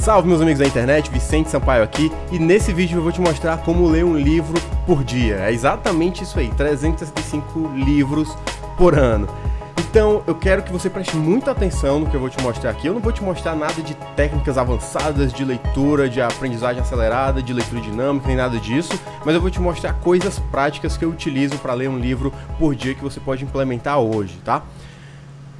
Salve meus amigos da internet, Vicente Sampaio aqui, e nesse vídeo eu vou te mostrar como ler um livro por dia. É exatamente isso aí, 365 livros por ano. Então eu quero que você preste muita atenção no que eu vou te mostrar aqui. Eu não vou te mostrar nada de técnicas avançadas de leitura, de aprendizagem acelerada, de leitura dinâmica, nem nada disso, mas eu vou te mostrar coisas práticas que eu utilizo para ler um livro por dia que você pode implementar hoje, tá?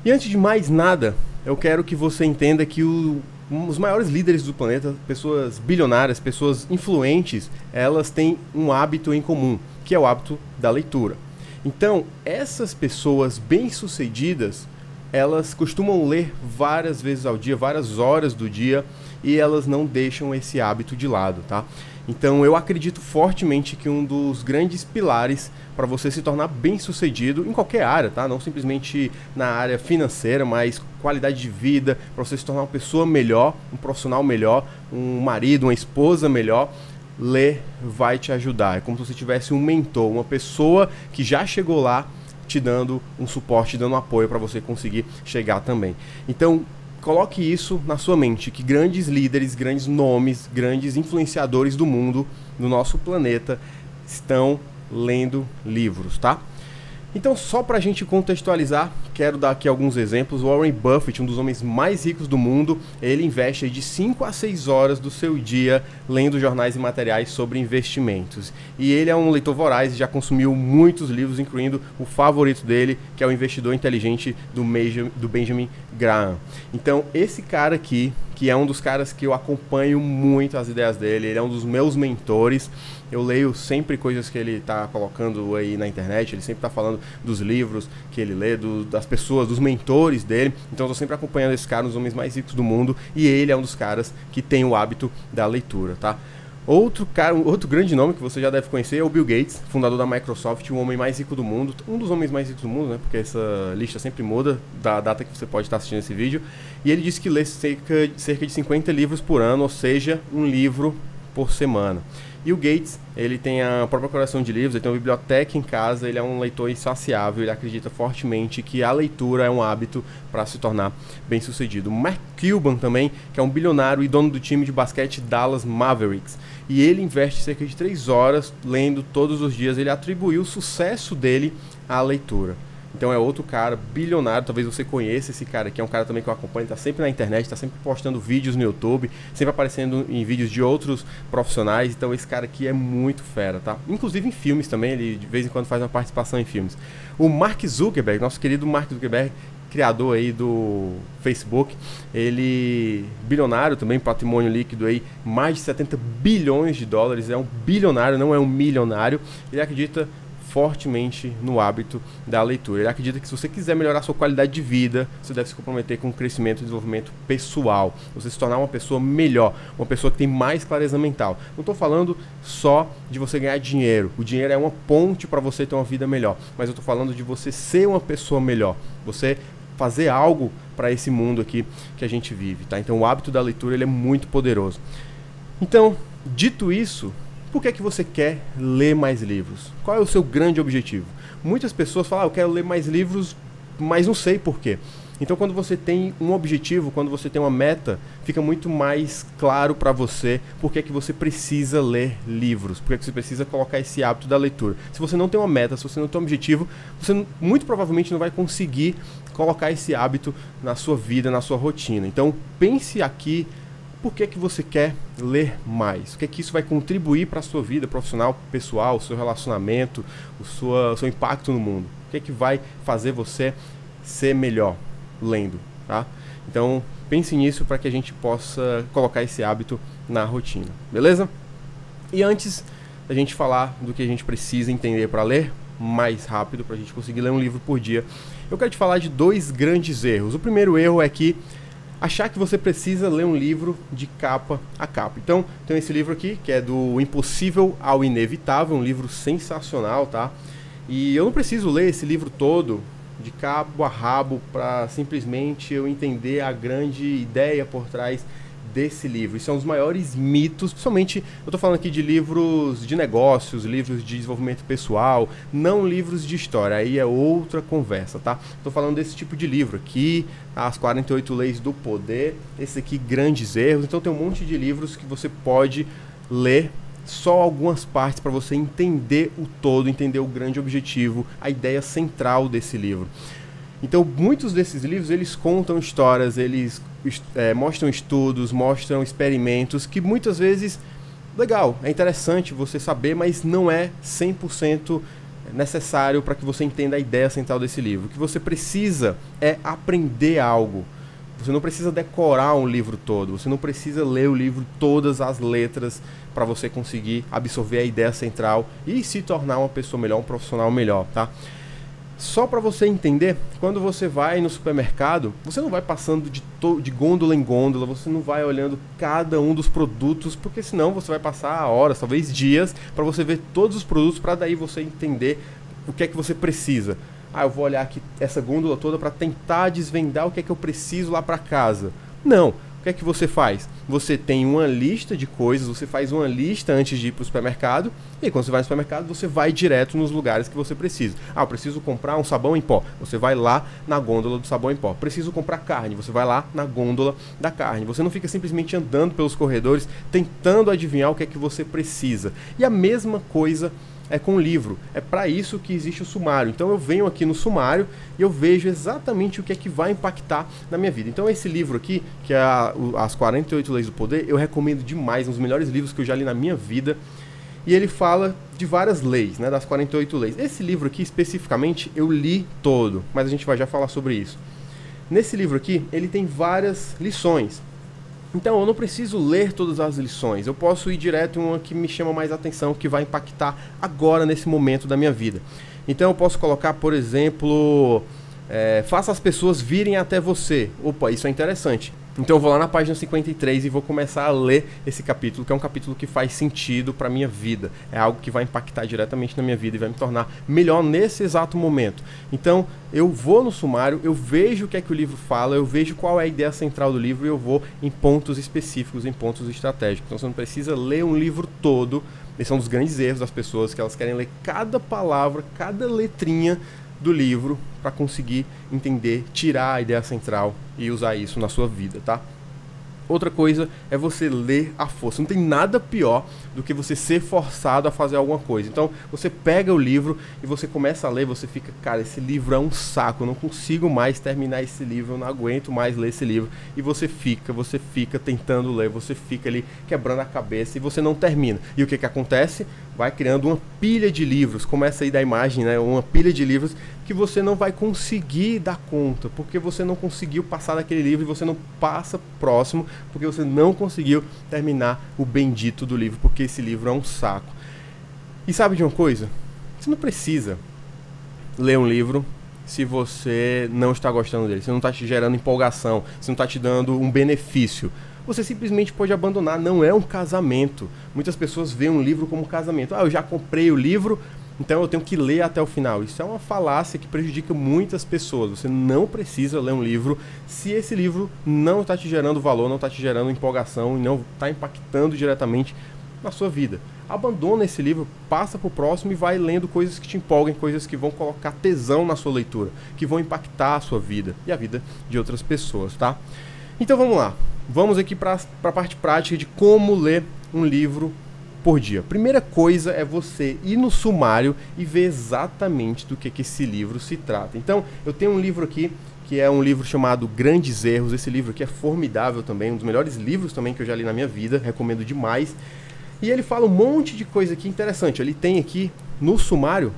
E antes de mais nada, eu quero que você entenda que os maiores líderes do planeta, pessoas bilionárias, pessoas influentes, elas têm um hábito em comum, que é o hábito da leitura. Então, essas pessoas bem-sucedidas, elas costumam ler várias vezes ao dia, várias horas do dia, e elas não deixam esse hábito de lado, tá? Então, eu acredito fortemente que um dos grandes pilares para você se tornar bem-sucedido em qualquer área, tá? Não simplesmente na área financeira, mas qualidade de vida, para você se tornar uma pessoa melhor, um profissional melhor, um marido, uma esposa melhor. Ler vai te ajudar. É como se você tivesse um mentor, uma pessoa que já chegou lá te dando um suporte, dando um apoio para você conseguir chegar também. Então, coloque isso na sua mente, que grandes líderes, grandes nomes, grandes influenciadores do mundo, do nosso planeta, estão lendo livros, tá? Então, só para a gente contextualizar, quero dar aqui alguns exemplos. O Warren Buffett, um dos homens mais ricos do mundo, ele investe de 5 a 6 horas do seu dia lendo jornais e materiais sobre investimentos. E ele é um leitor voraz e já consumiu muitos livros, incluindo o favorito dele, que é O Investidor Inteligente, do Benjamin Graham. Então, esse cara aqui, que é um dos caras que eu acompanho muito as ideias dele, ele é um dos meus mentores. Eu leio sempre coisas que ele está colocando aí na internet, ele sempre está falando dos livros que ele lê, das pessoas, dos mentores dele. Então eu estou sempre acompanhando esse cara, um dos homens mais ricos do mundo, e ele é um dos caras que tem o hábito da leitura, tá? Outro grande nome que você já deve conhecer é o Bill Gates, fundador da Microsoft, o homem mais rico do mundo, um dos homens mais ricos do mundo, né? Porque essa lista sempre muda da data que você pode estar assistindo esse vídeo. E ele disse que lê cerca de 50 livros por ano, ou seja, um livro por semana. E o Gates, ele tem a própria coleção de livros, ele tem uma biblioteca em casa, ele é um leitor insaciável, ele acredita fortemente que a leitura é um hábito para se tornar bem-sucedido. Mark Cuban também, que é um bilionário e dono do time de basquete Dallas Mavericks, e ele investe cerca de 3 horas lendo todos os dias. Ele atribuiu o sucesso dele à leitura. Então é outro cara bilionário, talvez você conheça esse cara aqui, é um cara também que eu acompanho, está sempre na internet, está sempre postando vídeos no YouTube, sempre aparecendo em vídeos de outros profissionais. Então esse cara aqui é muito fera, tá? Inclusive em filmes também, ele de vez em quando faz uma participação em filmes. O Mark Zuckerberg, nosso querido Mark Zuckerberg, criador aí do Facebook, ele bilionário também, patrimônio líquido aí, mais de 70 bilhões de dólares, é um bilionário, não é um milionário. Ele acredita fortemente no hábito da leitura. Ele acredita que se você quiser melhorar a sua qualidade de vida, você deve se comprometer com o crescimento e desenvolvimento pessoal, você se tornar uma pessoa melhor, uma pessoa que tem mais clareza mental. Não estou falando só de você ganhar dinheiro, o dinheiro é uma ponte para você ter uma vida melhor, mas eu estou falando de você ser uma pessoa melhor, você fazer algo para esse mundo aqui que a gente vive, tá? Então o hábito da leitura, ele é muito poderoso. Então, dito isso, por que é que você quer ler mais livros? Qual é o seu grande objetivo? Muitas pessoas falam, eu quero ler mais livros, mas não sei por quê. Então, quando você tem um objetivo, quando você tem uma meta, fica muito mais claro para você por que é que você precisa ler livros, por que é que você precisa colocar esse hábito da leitura. Se você não tem uma meta, se você não tem um objetivo, você muito provavelmente não vai conseguir colocar esse hábito na sua vida, na sua rotina. Então, pense aqui, por que é que você quer ler mais? O que é que isso vai contribuir para a sua vida profissional, pessoal, o seu relacionamento, o seu impacto no mundo? O que é que vai fazer você ser melhor lendo, tá? Então, pense nisso para que a gente possa colocar esse hábito na rotina, beleza? E antes da gente falar do que a gente precisa entender para ler mais rápido, para a gente conseguir ler um livro por dia, eu quero te falar de 2 grandes erros. O primeiro erro é que achar que você precisa ler um livro de capa a capa. Então, tem esse livro aqui, que é do Impossível ao Inevitável, um livro sensacional, tá? E eu não preciso ler esse livro todo de cabo a rabo para simplesmente eu entender a grande ideia por trás desse livro. Isso é um dos maiores mitos, principalmente, eu tô falando aqui de livros de negócios, livros de desenvolvimento pessoal, não livros de história, aí é outra conversa, tá? Tô falando desse tipo de livro aqui, As 48 Leis do Poder, esse aqui, Grandes Erros. Então tem um monte de livros que você pode ler só algumas partes para você entender o todo, entender o grande objetivo, a ideia central desse livro. Então, muitos desses livros, eles contam histórias, eles mostram estudos, mostram experimentos, que muitas vezes, legal, é interessante você saber, mas não é 100% necessário para que você entenda a ideia central desse livro. O que você precisa é aprender algo. Você não precisa decorar um livro todo, você não precisa ler o livro todas as letras para você conseguir absorver a ideia central e se tornar uma pessoa melhor, um profissional melhor, tá? Só para você entender, quando você vai no supermercado, você não vai passando de gôndola em gôndola, você não vai olhando cada um dos produtos, porque senão você vai passar horas, talvez dias, para você ver todos os produtos, para daí você entender o que é que você precisa. Ah, eu vou olhar aqui essa gôndola toda para tentar desvendar o que é que eu preciso lá para casa. Não. O que é que você faz? Você tem uma lista de coisas, você faz uma lista antes de ir para o supermercado, e quando você vai no supermercado, você vai direto nos lugares que você precisa. Ah, eu preciso comprar um sabão em pó. Você vai lá na gôndola do sabão em pó. Preciso comprar carne. Você vai lá na gôndola da carne. Você não fica simplesmente andando pelos corredores, tentando adivinhar o que é que você precisa. E a mesma coisa é com o livro. É para isso que existe o sumário. Então eu venho aqui no sumário e eu vejo exatamente o que é que vai impactar na minha vida. Então esse livro aqui, que é As 48 Leis do Poder, eu recomendo demais, um dos melhores livros que eu já li na minha vida. E ele fala de várias leis, né, das 48 leis. Esse livro aqui especificamente eu li todo, mas a gente vai já falar sobre isso. Nesse livro aqui, ele tem várias lições. Então, eu não preciso ler todas as lições, eu posso ir direto em uma que me chama mais atenção, que vai impactar agora, nesse momento da minha vida. Então, eu posso colocar, por exemplo, faça as pessoas virem até você. Opa, isso é interessante. Então, eu vou lá na página 53 e vou começar a ler esse capítulo, que é um capítulo que faz sentido para a minha vida. É algo que vai impactar diretamente na minha vida e vai me tornar melhor nesse exato momento. Então, eu vou no sumário, eu vejo o que é que o livro fala, eu vejo qual é a ideia central do livro e eu vou em pontos específicos, em pontos estratégicos. Então, você não precisa ler um livro todo. Esse é um dos grandes erros das pessoas, que elas querem ler cada palavra, cada letrinha do livro para conseguir entender, tirar a ideia central e usar isso na sua vida, tá? Outra coisa é você ler à força. Não tem nada pior do que você ser forçado a fazer alguma coisa. Então, você pega o livro e você começa a ler, você fica, cara, esse livro é um saco, eu não consigo mais terminar esse livro, eu não aguento mais ler esse livro. E você fica tentando ler, você fica ali quebrando a cabeça e você não termina. E o que que acontece? Vai criando uma pilha de livros, começa aí da imagem, né? Uma pilha de livros que você não vai conseguir dar conta, porque você não conseguiu passar daquele livro e você não passa próximo, porque você não conseguiu terminar o bendito do livro, porque esse livro é um saco. E sabe de uma coisa? Você não precisa ler um livro se você não está gostando dele, se não está te gerando empolgação, se não está te dando um benefício. Você simplesmente pode abandonar, não é um casamento. Muitas pessoas veem um livro como um casamento. Ah, eu já comprei o livro, então eu tenho que ler até o final. Isso é uma falácia que prejudica muitas pessoas. Você não precisa ler um livro se esse livro não está te gerando valor, não está te gerando empolgação e não está impactando diretamente na sua vida. Abandona esse livro, passa para o próximo e vai lendo coisas que te empolguem, coisas que vão colocar tesão na sua leitura, que vão impactar a sua vida e a vida de outras pessoas, tá? Então vamos lá. Vamos aqui para a parte prática de como ler um livro por dia. Primeira coisa é você ir no sumário e ver exatamente do que esse livro se trata. Então, eu tenho um livro aqui, que é um livro chamado Grandes Erros. Esse livro aqui é formidável também, um dos melhores livros também que eu já li na minha vida, recomendo demais. E ele fala um monte de coisa aqui interessante. Ele tem aqui no sumário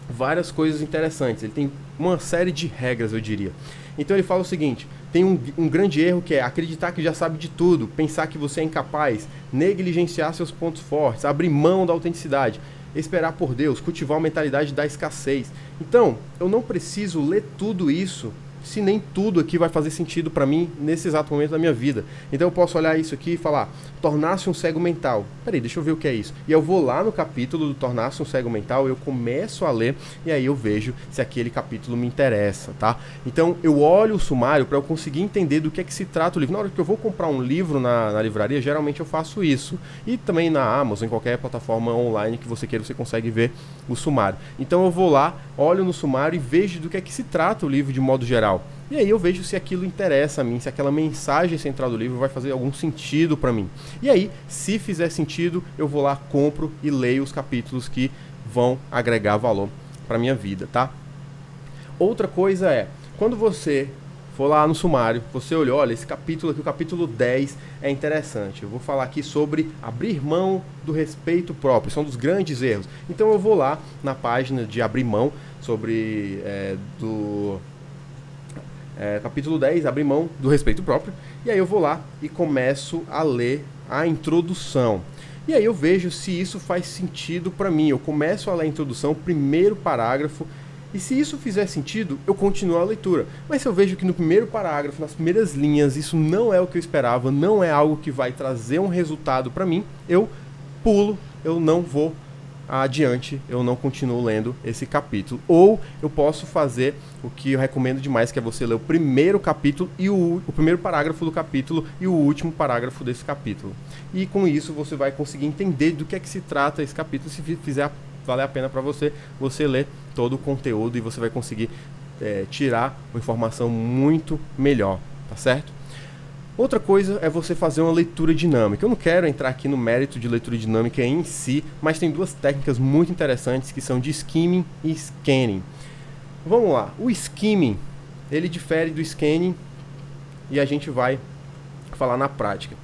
várias coisas interessantes. Ele tem uma série de regras, eu diria. Então ele fala o seguinte: tem um grande erro que é acreditar que já sabe de tudo, pensar que você é incapaz, negligenciar seus pontos fortes, abrir mão da autenticidade, esperar por Deus, cultivar a mentalidade da escassez. Então, eu não preciso ler tudo isso se nem tudo aqui vai fazer sentido para mim nesse exato momento da minha vida? Então eu posso olhar isso aqui e falar, tornar-se um cego mental. Peraí, deixa eu ver o que é isso. E eu vou lá no capítulo do tornar-se um cego mental, eu começo a ler e aí eu vejo se aquele capítulo me interessa, tá? Então eu olho o sumário para eu conseguir entender do que é que se trata o livro. Na hora que eu vou comprar um livro na livraria, geralmente eu faço isso. E também na Amazon, em qualquer plataforma online que você queira, você consegue ver o sumário. Então eu vou lá, olho no sumário e vejo do que é que se trata o livro de modo geral. E aí eu vejo se aquilo interessa a mim, se aquela mensagem central do livro vai fazer algum sentido para mim. E aí, se fizer sentido, eu vou lá, compro e leio os capítulos que vão agregar valor para minha vida, tá? Outra coisa é, quando você for lá no sumário, você olhou, olha, esse capítulo aqui, o capítulo 10 é interessante. Eu vou falar aqui sobre abrir mão do respeito próprio, são dos grandes erros. Então eu vou lá na página de abrir mão sobre capítulo 10, abrir mão do respeito próprio, e aí eu vou lá e começo a ler a introdução. E aí eu vejo se isso faz sentido para mim. Eu começo a ler a introdução, primeiro parágrafo, e se isso fizer sentido, eu continuo a leitura. Mas se eu vejo que no primeiro parágrafo, nas primeiras linhas, isso não é o que eu esperava, não é algo que vai trazer um resultado para mim, eu pulo, eu não vou adiante, eu não continuo lendo esse capítulo. Ou eu posso fazer o que eu recomendo demais, que é você ler o primeiro capítulo e o primeiro parágrafo do capítulo e o último parágrafo desse capítulo. E com isso você vai conseguir entender do que é que se trata esse capítulo. Se fizer valer a pena para você, você ler todo o conteúdo e você vai conseguir tirar uma informação muito melhor, tá certo? Outra coisa é você fazer uma leitura dinâmica. Eu não quero entrar aqui no mérito de leitura dinâmica em si, mas tem duas técnicas muito interessantes que são de skimming e scanning. Vamos lá, o skimming, ele difere do scanning e a gente vai falar na prática.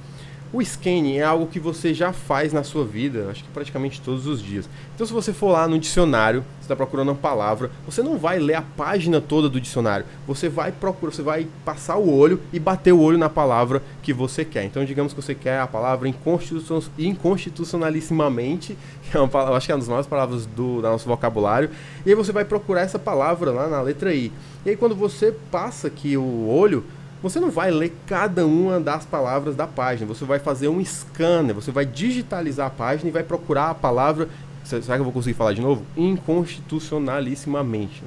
O scanning é algo que você já faz na sua vida, acho que praticamente todos os dias. Então se você for lá no dicionário, você está procurando uma palavra, você não vai ler a página toda do dicionário, você vai procurar, você vai passar o olho e bater o olho na palavra que você quer. Então digamos que você quer a palavra inconstitucionalissimamente, que é uma palavra, acho que é uma das maiores palavras do nosso vocabulário, e aí você vai procurar essa palavra lá na letra I. E aí quando você passa aqui o olho, você não vai ler cada uma das palavras da página, você vai fazer um scanner, você vai digitalizar a página e vai procurar a palavra, será que eu vou conseguir falar de novo? Inconstitucionalissimamente,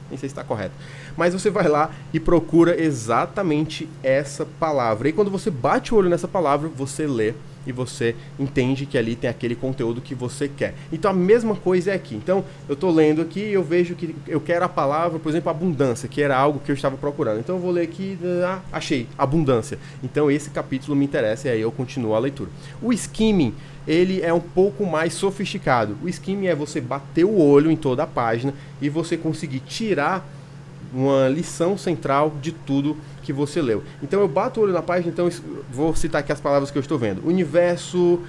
nem sei se está correto, mas você vai lá e procura exatamente essa palavra, e quando você bate o olho nessa palavra, você lê e você entende que ali tem aquele conteúdo que você quer. Então a mesma coisa é aqui. Então eu estou lendo aqui e eu vejo que eu quero a palavra, por exemplo, abundância, que era algo que eu estava procurando. Então eu vou ler aqui, achei, abundância. Então esse capítulo me interessa e aí eu continuo a leitura. O skimming, ele é um pouco mais sofisticado. O skimming é você bater o olho em toda a página e você conseguir tirar uma lição central de tudo que você leu. Então eu bato o olho na página, então vou citar aqui as palavras que eu estou vendo. Universo,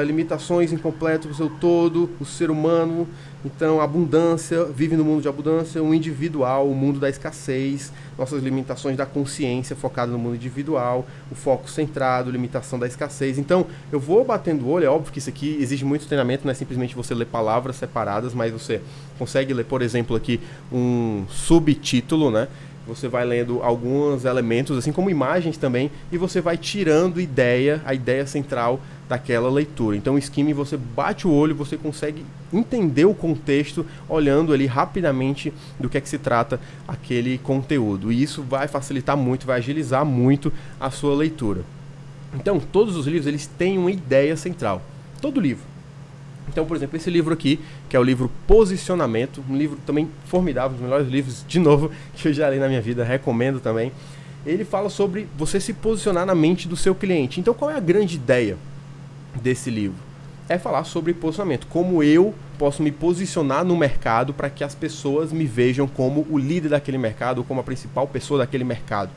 limitações incompletas do seu todo, o ser humano, então abundância, vive no mundo de abundância, o individual, o mundo da escassez, nossas limitações da consciência focada no mundo individual, o foco centrado, limitação da escassez. Então eu vou batendo o olho, é óbvio que isso aqui exige muito treinamento, não é simplesmente você ler palavras separadas, mas você consegue ler, por exemplo, aqui um subtítulo, né? Você vai lendo alguns elementos, assim como imagens também, e você vai tirando a ideia central daquela leitura. Então o skimming, você bate o olho, você consegue entender o contexto olhando ali rapidamente do que é que se trata aquele conteúdo. E isso vai facilitar muito, vai agilizar muito a sua leitura. Então todos os livros, eles têm uma ideia central. Todo livro. Então, por exemplo, esse livro aqui, que é o livro Posicionamento, um livro também formidável, um dos melhores livros, de novo, que eu já li na minha vida, recomendo também. Ele fala sobre você se posicionar na mente do seu cliente. Então, qual é a grande ideia desse livro? É falar sobre posicionamento, como eu posso me posicionar no mercado para que as pessoas me vejam como o líder daquele mercado, ou como a principal pessoa daquele mercado.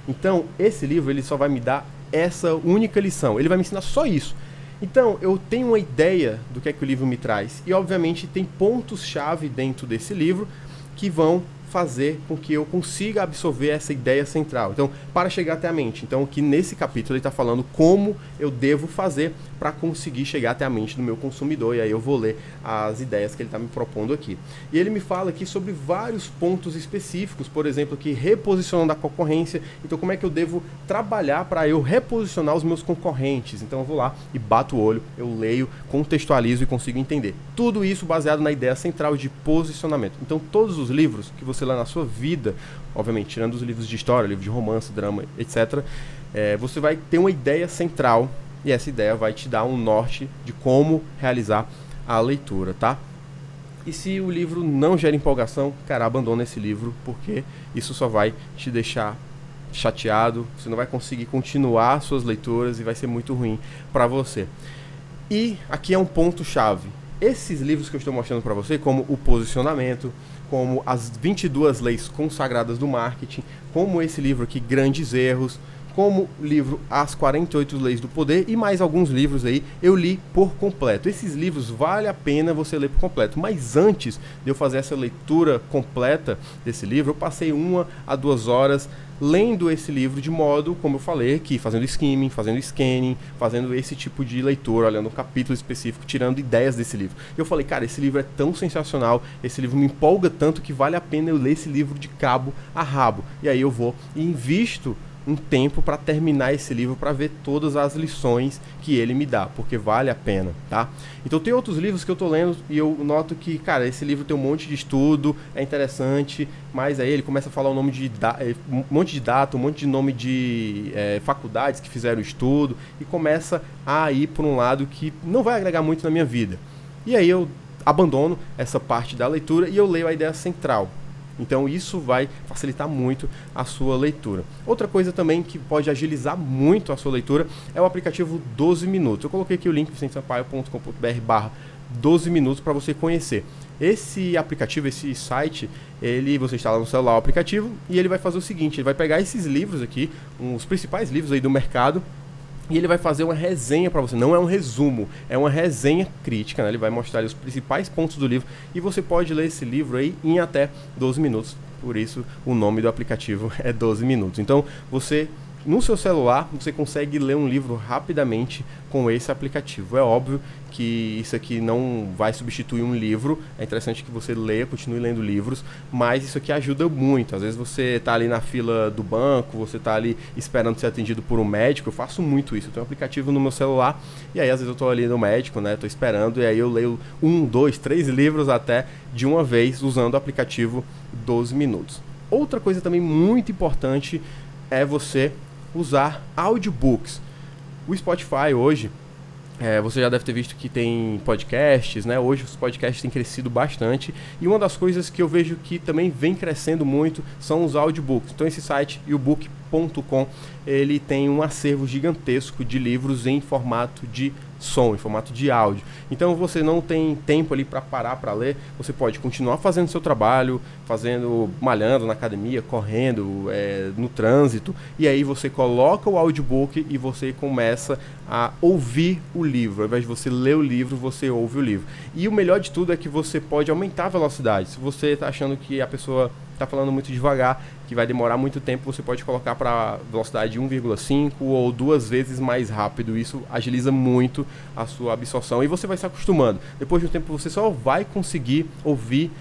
Então, esse livro, ele só vai me dar essa única lição, ele vai me ensinar só isso. Então, eu tenho uma ideia do que é que o livro me traz. E, obviamente, tem pontos-chave dentro desse livro que vão fazer com que eu consiga absorver essa ideia central. Então, para chegar até a mente. Então, aqui nesse capítulo ele está falando como eu devo fazer para conseguir chegar até a mente do meu consumidor. E aí eu vou ler as ideias que ele está me propondo aqui. E ele me fala aqui sobre vários pontos específicos, por exemplo, aqui reposicionando a concorrência. Então, como é que eu devo trabalhar para eu reposicionar os meus concorrentes? Então, eu vou lá e bato o olho, eu leio, contextualizo e consigo entender. Tudo isso baseado na ideia central de posicionamento. Então, todos os livros que você lê na sua vida, obviamente, tirando os livros de história, livros de romance, drama, etc., você vai ter uma ideia central e essa ideia vai te dar um norte de como realizar a leitura, tá? E se o livro não gera empolgação, cara, abandona esse livro, porque isso só vai te deixar chateado, você não vai conseguir continuar suas leituras e vai ser muito ruim para você. E aqui é um ponto chave. Esses livros que eu estou mostrando para você, como o posicionamento, como as 22 leis consagradas do marketing, como esse livro aqui, Grandes Erros, como o livro As 48 Leis do Poder e mais alguns livros aí, eu li por completo. Esses livros vale a pena você ler por completo, mas antes de eu fazer essa leitura completa desse livro, eu passei 1 a 2 horas lendo esse livro de modo, como eu falei aqui, fazendo skimming, fazendo scanning, fazendo esse tipo de leitura, olhando um capítulo específico, tirando ideias desse livro. E eu falei, cara, esse livro é tão sensacional, esse livro me empolga tanto que vale a pena eu ler esse livro de cabo a rabo. E aí eu vou e invisto um tempo para terminar esse livro, para ver todas as lições que ele me dá, porque vale a pena, tá? Então tem outros livros que eu tô lendo e eu noto que, cara, esse livro tem um monte de estudo, é interessante, mas aí ele começa a falar um monte de data, um monte de nome de faculdades que fizeram estudo e começa a ir por um lado que não vai agregar muito na minha vida. E aí eu abandono essa parte da leitura e eu leio a ideia central. Então isso vai facilitar muito a sua leitura. Outra coisa também que pode agilizar muito a sua leitura é o aplicativo 12 Minutos. Eu coloquei aqui o link vicentesampaio.com.br/12 minutos para você conhecer. Esse aplicativo, esse site, você instala no celular o aplicativo e ele vai fazer o seguinte, ele vai pegar esses livros aqui, os principais livros aí do mercado, e ele vai fazer uma resenha para você, não é um resumo, é uma resenha crítica, né? Ele vai mostrar ali os principais pontos do livro e você pode ler esse livro aí em até 12 minutos, por isso o nome do aplicativo é 12 Minutos. Então você, no seu celular, você consegue ler um livro rapidamente com esse aplicativo. É óbvio que isso aqui não vai substituir um livro, é interessante que você leia, continue lendo livros, mas isso aqui ajuda muito. Às vezes você está ali na fila do banco, você está ali esperando ser atendido por um médico, eu faço muito isso, eu tenho um aplicativo no meu celular, e aí às vezes eu estou ali no médico, né, estou esperando, e aí eu leio 1, 2, 3 livros até de uma vez, usando o aplicativo 12 Minutos. Outra coisa também muito importante é você usar audiobooks. O Spotify hoje, você já deve ter visto que tem podcasts, né? Hoje os podcasts têm crescido bastante e uma das coisas que eu vejo que também vem crescendo muito são os audiobooks. Então esse site, yobook.com, ele tem um acervo gigantesco de livros em formato de som, em formato de áudio. Então você não tem tempo ali para parar para ler, você pode continuar fazendo seu trabalho, malhando na academia, correndo, no trânsito, e aí você coloca o audiobook e você começa a ouvir o livro. Ao invés de você ler o livro, você ouve o livro. E o melhor de tudo é que você pode aumentar a velocidade. Se você está achando que a pessoa está falando muito devagar, que vai demorar muito tempo, você pode colocar para velocidade de 1,5 ou 2 vezes mais rápido. Isso agiliza muito a sua absorção e você vai se acostumando. Depois de um tempo você só vai conseguir ouvir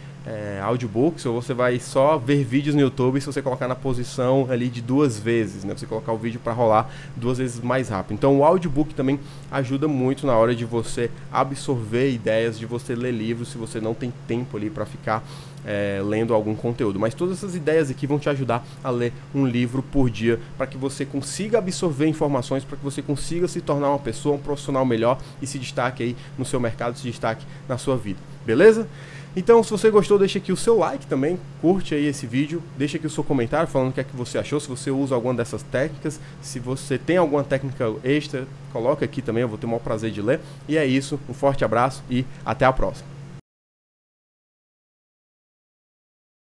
audiobooks, ou você vai só ver vídeos no YouTube se você colocar na posição ali de 2 vezes, né? Você colocar o vídeo para rolar 2 vezes mais rápido. Então o audiobook também ajuda muito na hora de você absorver ideias, de você ler livros, se você não tem tempo ali para ficar lendo algum conteúdo. Mas todas essas ideias aqui vão te ajudar a ler um livro por dia, para que você consiga absorver informações, para que você consiga se tornar uma pessoa, um profissional melhor e se destaque aí no seu mercado, se destaque na sua vida. Beleza? Então, se você gostou, deixa aqui o seu like também, curte aí esse vídeo, deixa aqui o seu comentário falando o que é que você achou, se você usa alguma dessas técnicas, se você tem alguma técnica extra, coloca aqui também, eu vou ter o maior prazer de ler. E é isso, um forte abraço e até a próxima.